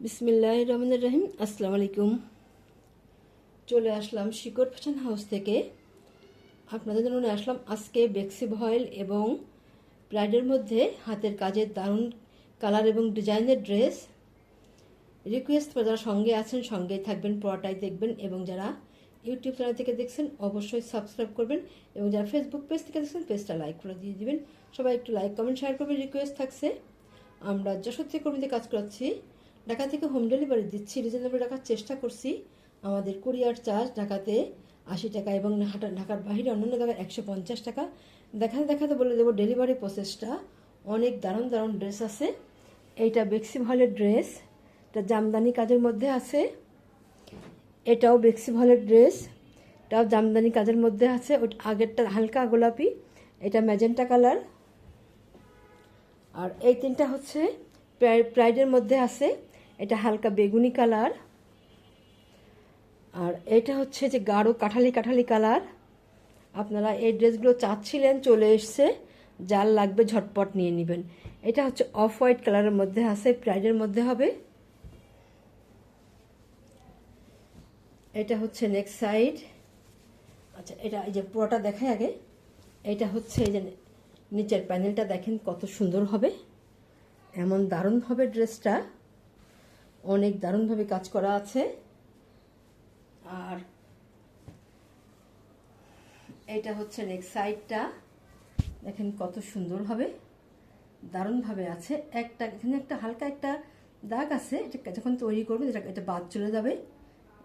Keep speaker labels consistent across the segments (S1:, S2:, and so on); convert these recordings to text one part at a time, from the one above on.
S1: বিসমিল্লাহির রহমানির রহিম। আসসালামু আলাইকুম। চলে আসলাম শিকড় ফ্যাশন হাউস থেকে। আপনাদের জন্য নিয়ে আসলাম আজকে বেক্সি ভয়েল এবং ব্রাইডের মধ্যে হাতের কাজের দারুণ কালার এবং ডিজাইনের ড্রেস। রিকোয়েস্ট করে যারা সঙ্গে আছেন সঙ্গেই থাকবেন, পুরোটাই দেখবেন, এবং যারা ইউটিউব চ্যানেল থেকে দেখছেন অবশ্যই সাবস্ক্রাইব করবেন, এবং যারা ফেসবুক পেজ থেকে দেখছেন পেজটা লাইক করে দিয়ে দিবেন। সবাই একটু লাইক কমেন্ট শেয়ার করবেন। রিকোয়েস্ট থাকছে, আমরা যশোর থেকে কর্মীতে কাজ করাচ্ছি, ঢাকা থেকে হোম ডেলিভারি দিচ্ছি, রিজনেবল রাখার চেষ্টা করছি। আমাদের কুরিয়ার চার্জ ঢাকাতে 80 টাকা এবং ঢাকার বাইরে অন্যান্য জায়গায় 150 টাকা। দেখাতে বলে দেবো ডেলিভারি প্রসেসটা। অনেক দারুণ দারুণ ড্রেস আছে। এইটা বেক্সি ভয়েলের ড্রেস, এটা জামদানি কাজের মধ্যে আছে। এটাও বেক্সি ভয়েলের ড্রেস, এটাও জামদানি কাজের মধ্যে আছে। ওই আগেরটা হালকা গোলাপি, এটা ম্যাজেন্টা কালার। আর এই তিনটা হচ্ছে প্রাইডের মধ্যে আছে। এটা হালকা বেগুনি কালার, আর এটা হচ্ছে যে গাঢ় কাঠালি কালার। আপনারা এই ড্রেসগুলো চাচ্ছিলেন, চলে এসছে, যার লাগবে ঝটপট নিয়ে নেবেন। এটা হচ্ছে অফ হোয়াইট কালারের মধ্যে আছে, প্রাইডের মধ্যে হবে। এটা হচ্ছে নেক্সট সাইড। আচ্ছা, এটা এই যে পুরোটা দেখাই আগে। এটা হচ্ছে এই যে নিচের প্যানেলটা দেখেন কত সুন্দর হবে, এমন দারুণ হবে ড্রেসটা। অনেক দারুণভাবে কাজ করা আছে। আর এটা হচ্ছে নেক্সট সাইডটা, দেখেন কত সুন্দর হবে, দারুণভাবে আছে। এখানে একটা হালকা একটা দাগ আছে, এটা যখন তৈরি করবে এটা বাদ চলে যাবে,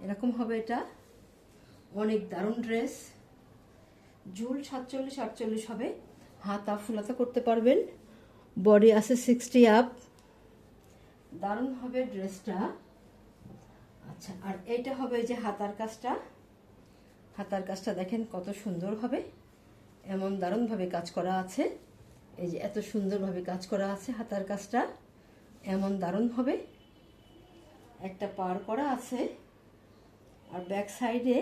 S1: এরকম হবে। এটা অনেক দারুণ ড্রেস। ঝুল 47-48 হবে, হাতা ফুলাতা করতে পারবেন। বডি আছে 60 আপ, দারুণ হবে ড্রেসটা। আচ্ছা, আর এইটা হবে যে হাতার কাজটা দেখেন কত সুন্দর হবে, এমন দারুণভাবে কাজ করা আছে। এই যে এত সুন্দরভাবে কাজ করা আছে হাতার কাজটা, এমন দারুণ হবে। একটা পার করা আছে, আর ব্যাক সাইডে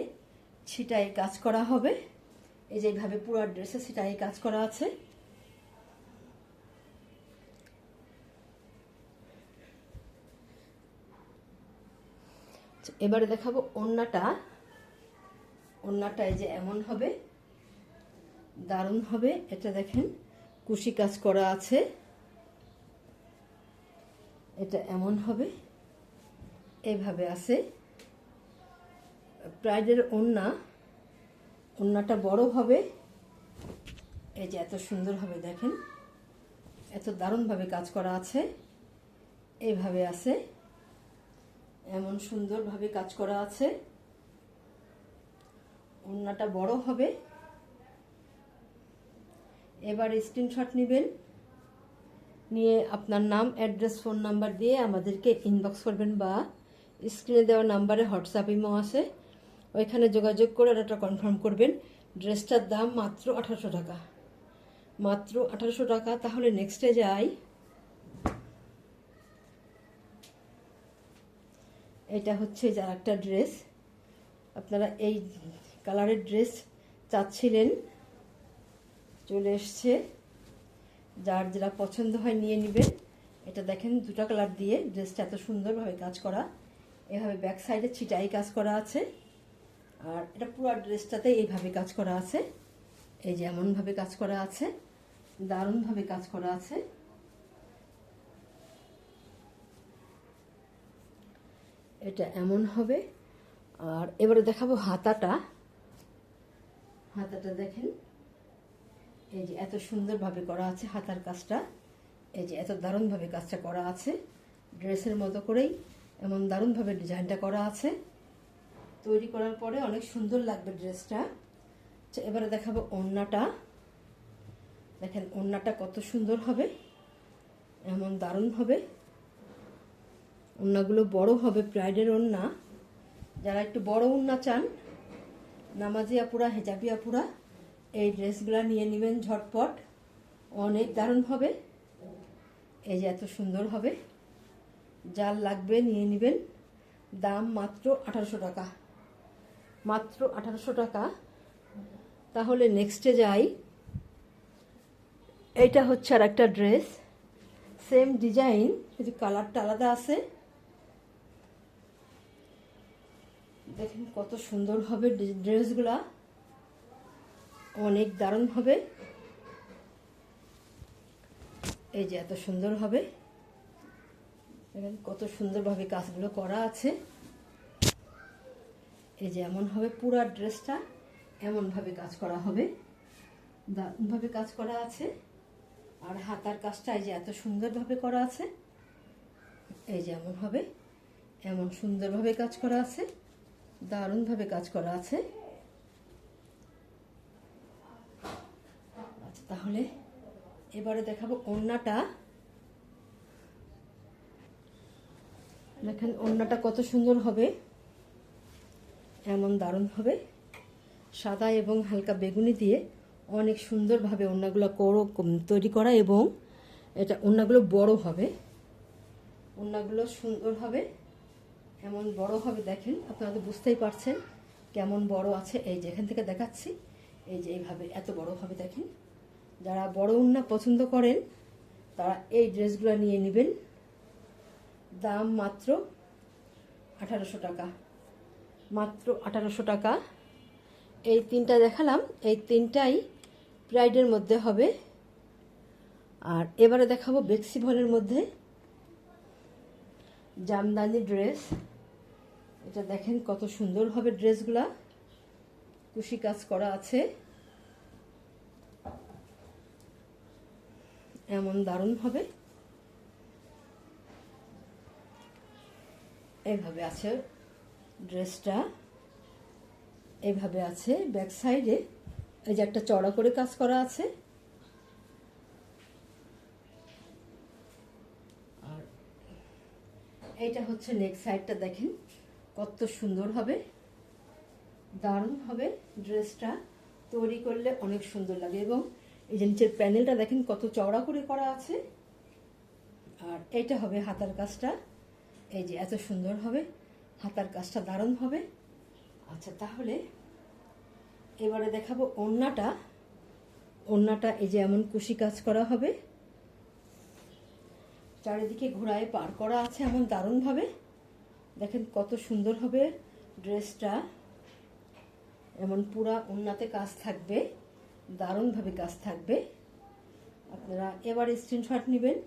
S1: ছিটাই কাজ করা হবে। এই যে এইভাবে পুরো ড্রেসে ছিটাই কাজ করা আছে। এবারে দেখাবো ওড়নাটা। এই যে এমন হবে, দারুণ হবে। এটা দেখেন কুশি কাজ করা আছে, এটা এমন হবে, এইভাবে আছে। ব্রাইডের ওড়নাটা বড় হবে। এই যে এত সুন্দর হবে, দেখেন এত দারুণভাবে কাজ করা আছে, এইভাবে আছে, এমন সুন্দরভাবে কাজ করা আছে। ওড়নাটা বড় হবে। এবার স্ক্রিনশট নেবেন, নিয়ে আপনার নাম, অ্যাড্রেস, ফোন নাম্বার দিয়ে আমাদেরকে ইনবক্স করবেন, বা স্ক্রিনে দেওয়া নাম্বারে হোয়াটসঅ্যাপ ইমো আছে, ওইখানে যোগাযোগ করে অর্ডারটা কনফার্ম করবেন। ড্রেসটার দাম মাত্র 1800 টাকা, মাত্র 1800 টাকা। তাহলে নেক্সটে যাই। এটা হচ্ছে যে একটা ড্রেস, আপনারা এই কালারের ড্রেস চাচ্ছিলেন, চলে এসছে। যার যেটা পছন্দ হয় নিয়ে নেবেন। এটা দেখেন দুটো কালার দিয়ে ড্রেসটা এত সুন্দরভাবে কাজ করা, এভাবে ব্যাক সাইডে ছিটাই কাজ করা আছে। আর এটা পুরো ড্রেসটাতে এইভাবে কাজ করা আছে, এই যে এমনভাবে কাজ করা আছে, দারুণভাবে কাজ করা আছে। এটা এমন হবে। আর এবারে দেখাবো হাতাটা দেখেন, এই যে এত সুন্দরভাবে করা আছে হাতার কাজটা, এই যে এত দারুণভাবে কাজটা করা আছে। ড্রেসের মতো করেই এমন দারুণভাবে ডিজাইনটা করা আছে। তৈরি করার পরে অনেক সুন্দর লাগবে ড্রেসটা। আচ্ছা, এবারে দেখাবো ওড়নাটা। দেখেন ওড়নাটা কত সুন্দর হবে, এমন দারুণ হবে। ওড়নাগুলো বড় হবে, ব্রাইডের ওড়না। যারা একটু বড় ওড়না চান, নামাজি আপুরা, হেজাবি আপুরা, এই ড্রেসগুলো নিয়ে নেবেন ঝটপট, অনেক দারুণ হবে। এই যে এত সুন্দর হবে, যার লাগবে নিয়ে নেবেন। দাম মাত্র 1800 টাকা, মাত্র 1800 টাকা। তাহলে নেক্সটে যাই। এইটা হচ্ছে আর একটা ড্রেস, সেম ডিজাইন, কিন্তু কালারটা আলাদা আছে। দেখেন কত সুন্দর হবে ড্রেসগুলা, অনেক দারুণ হবে। এই যে এত সুন্দর হবে, দেখেন কত সুন্দরভাবে কাজগুলো করা আছে। এই যে এমন হবে পুরো ড্রেসটা, এমনভাবে কাজ করা হবে, দারুণভাবে কাজ করা আছে। আর হাতার কাজটা এই যে এত সুন্দরভাবে করা আছে। এই যে এমন হবে, এমন সুন্দরভাবে কাজ করা আছে, দারুণভাবে কাজ করা আছে। আচ্ছা, তাহলে এবারে দেখাবো ওড়নাটা। দেখেন ওড়নাটা কত সুন্দর হবে, এমন দারুণ হবে। সাদা এবং হালকা বেগুনি দিয়ে অনেক সুন্দরভাবে ওড়নাগুলো তৈরি করা, এবং এটা ওড়নাগুলো বড় হবে, ওড়নাগুলো সুন্দর হবে, এমন বড় হবে। দেখেন আপনারা তো বুঝতেই পারছেন কেমন বড় আছে। এই যে এখান থেকে দেখাচ্ছি, এই যে এইভাবে এত বড় হবে। দেখেন যারা বড় ওড়না পছন্দ করেন তারা এই ড্রেসগুলো নিয়ে নেবেন। দাম মাত্র 1800 টাকা, মাত্র 1800 টাকা। এই তিনটা দেখালাম, এই তিনটাই ব্রাইডের মধ্যে হবে। আর এবারে দেখাবো বেক্সি ভলের মধ্যে জামদানি ড্রেস। এটা দেখেন কত সুন্দর হবে ড্রেসগুলা, কুশি কাজ করা আছে, এমন দারুণ হবে। এইভাবে আছে ড্রেসটা, এইভাবে আছে। ব্যাক সাইডে এই যে একটা চড়া করে কাজ করা আছে। আর এইটা হচ্ছে নেক সাইডটা, দেখেন কত সুন্দর হবে, দারুণ হবে। ড্রেসটা তৈরি করলে অনেক সুন্দর লাগে। এবং এই যে নিচের প্যানেলটা দেখেন কত চওড়া করে করা আছে। আর এইটা হবে হাতার কাজটা, এই যে এত সুন্দর হবে, হাতার কাজটা দারুণ হবে। আচ্ছা, তাহলে এবারে দেখাবো ওড়নাটা। ওড়নাটা এই যে এমন কুশি কাজ করা হবে, চারিদিকে ঘোড়ায় পার করা আছে, এমন দারুণভাবে। দেখেন কত সুন্দর হবে ড্রেসটা, এমন পুরা ওড়নাতে কাজ থাকবে, দারুণভাবে কাজ থাকবে। আপনারা এবার স্ক্রিনশট নেবেন।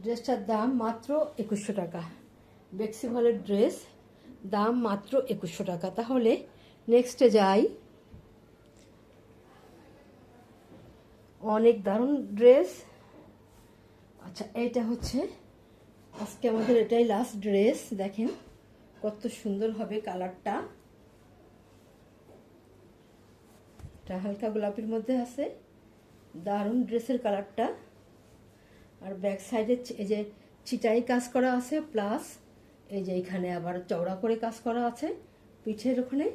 S1: ড্রেসটার দাম মাত্র 2100 টাকা। বেক্সি ভলের ড্রেস, দাম মাত্র 2100 টাকা। তাহলে নেক্সটে যাই। অনেক দারুণ ড্রেস। আচ্ছা, এইটা হচ্ছে আজকে আমাদের এটাই লাস্ট ড্রেস। দেখেন কত সুন্দর হবে কালারটা, এটা হালকা গোলাপির মধ্যে আছে, দারুণ ড্রেসের কালারটা। আর ব্যাক সাইডে এই যে ছিটাই কাজ করা আছে, প্লাস এই যে এখানে আবার চওড়া করে কাজ করা আছে পিঠের ওখানে।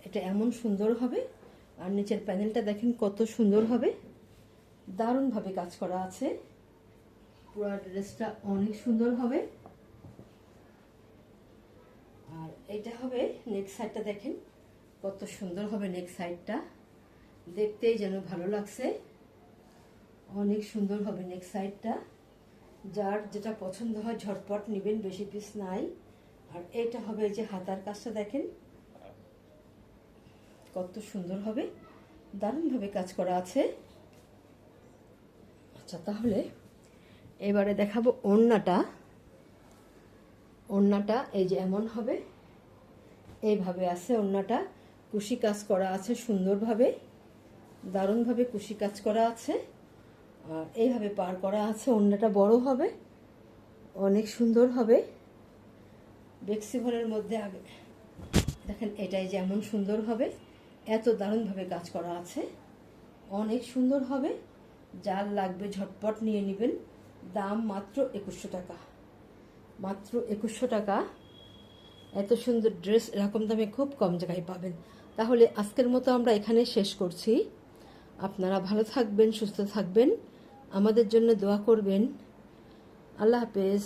S1: এটা এমন সুন্দর হবে। আর নিচের প্যানেলটা দেখেন কত সুন্দর হবে, দারুণভাবে কাজ করা আছে। পুরো ড্রেসটা অনেক সুন্দর হবে। আর এইটা হবে নেক সাইডটা, দেখেন কত সুন্দর হবে নেক সাইডটা, দেখতেই যেন ভালো লাগছে, অনেক সুন্দর হবে নেক সাইডটা। যার যেটা পছন্দ হয় ঝটপট নেবেন, বেশি পিস নাই। আর এইটা হবে যে হাতার কাজটা, দেখেন কত সুন্দর হবে, দারুণভাবে কাজ করা আছে। আচ্ছা, তাহলে এবারে দেখাবো ওড়নাটা। ওড়নাটা এই যে এমন হবে, এইভাবে আছে ওড়নাটা, কুশি কাজ করা আছে সুন্দরভাবে, দারুণভাবে কুশি কাজ করা আছে। আর এইভাবে পার করা আছে। ওড়নাটা বড় হবে, অনেক সুন্দর হবে। বেক্সি ভলের মধ্যে আগে দেখেন এটাই যেমন সুন্দর হবে, এত দারুণভাবে কাজ করা আছে, অনেক সুন্দর হবে। যার লাগবে ঝটপট নিয়ে নেবেন। দাম মাত্র 2100 টাকা, মাত্র 2100 টাকা। এত সুন্দর ড্রেস এরকম দামে খুব কম জায়গায় পাবেন। তাহলে আজকের মতো আমরা এখানে শেষ করছি। আপনারা ভালো থাকবেন, সুস্থ থাকবেন, আমাদের জন্য দোয়া করবেন। আল্লাহ হাফেজ।